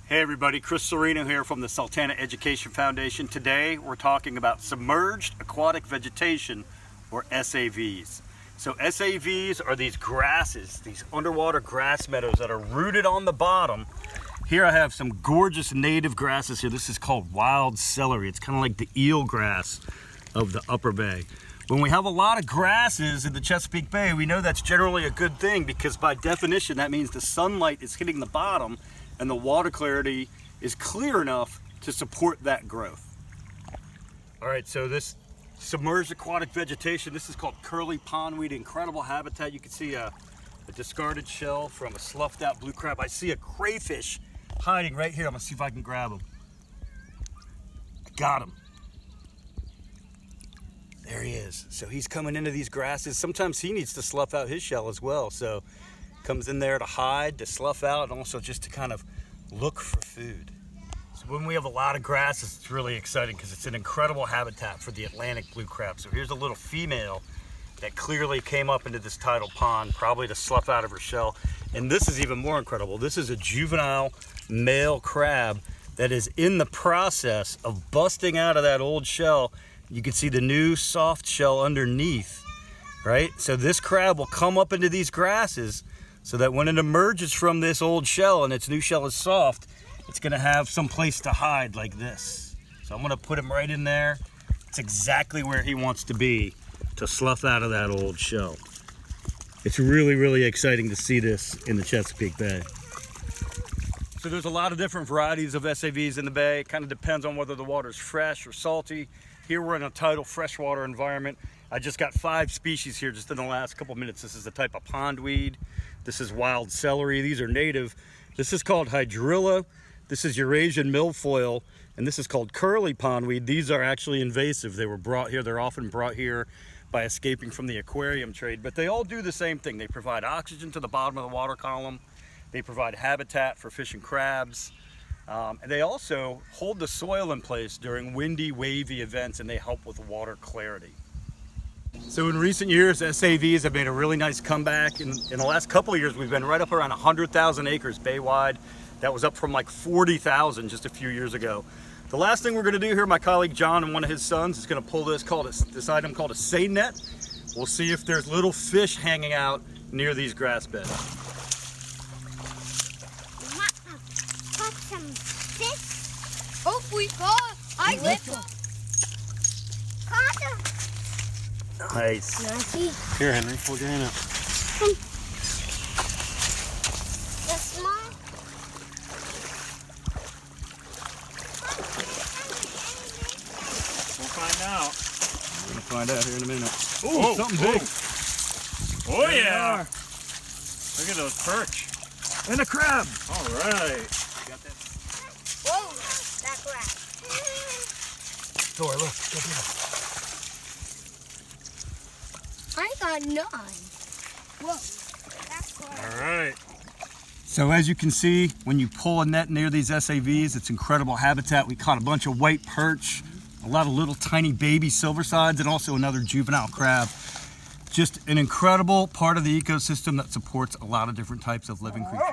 Hey everybody, Chris Serino here from the Sultana Education Foundation. Today we're talking about submerged aquatic vegetation, or SAVs. So SAVs are these grasses, these underwater grass meadows that are rooted on the bottom. Here I have some gorgeous native grasses here. This is called wild celery. It's kind of like the eel grass of the upper bay. When we have a lot of grasses in the Chesapeake Bay, we know that's generally a good thing because by definition that means the sunlight is hitting the bottom and the water clarity is clear enough to support that growth. All right, so this submerged aquatic vegetation, this is called curly pondweed, incredible habitat. You can see a discarded shell from a sloughed out blue crab. I see a crayfish hiding right here. I'm gonna see if I can grab him. I got him. There he is. So he's coming into these grasses. Sometimes he needs to slough out his shell as well. So comes in there to hide, to slough out, and also just to kind of look for food. So when we have a lot of grasses, it's really exciting because it's an incredible habitat for the Atlantic blue crab. So here's a little female that clearly came up into this tidal pond, probably to slough out of her shell. And this is even more incredible. This is a juvenile male crab that is in the process of busting out of that old shell. You can see the new soft shell underneath, right? So this crab will come up into these grasses so that when it emerges from this old shell and its new shell is soft, it's gonna have some place to hide like this. So I'm gonna put him right in there. It's exactly where he wants to be to slough out of that old shell. It's really, really exciting to see this in the Chesapeake Bay. So there's a lot of different varieties of SAVs in the bay. It kind of depends on whether the water's fresh or salty. Here we're in a tidal freshwater environment. I just got 5 species here just in the last couple minutes. This is a type of pondweed. This is wild celery. These are native. This is called hydrilla. This is Eurasian milfoil. And this is called curly pondweed. These are actually invasive. They were brought here. They're often brought here by escaping from the aquarium trade. But they all do the same thing. They provide oxygen to the bottom of the water column. They provide habitat for fish and crabs. And they also hold the soil in place during windy, wavy events, and they help with water clarity. So in recent years, SAVs have made a really nice comeback. In the last couple of years, we've been right up around 100,000 acres bay-wide. That was up from like 40,000 just a few years ago. The last thing we're gonna do here, my colleague John and one of his sons is gonna pull this item called a seine net. We'll see if there's little fish hanging out near these grass beds. Caught some fish. Oh, we got. I got them. Caught them. Nice. Nice. Here, Henry, hold your hand up. They're small. We'll find out. We're gonna find out here in a minute. Oh, something big. Oh yeah. Look at those perch. And a crab. All right. Got that? Whoa, that crab. Thor, look. Look here. I got 9. Whoa, that's crab. All right. So as you can see, when you pull a net near these SAVs, it's incredible habitat. We caught a bunch of white perch, a lot of little tiny baby silversides, and also another juvenile crab. Just an incredible part of the ecosystem that supports a lot of different types of living creatures.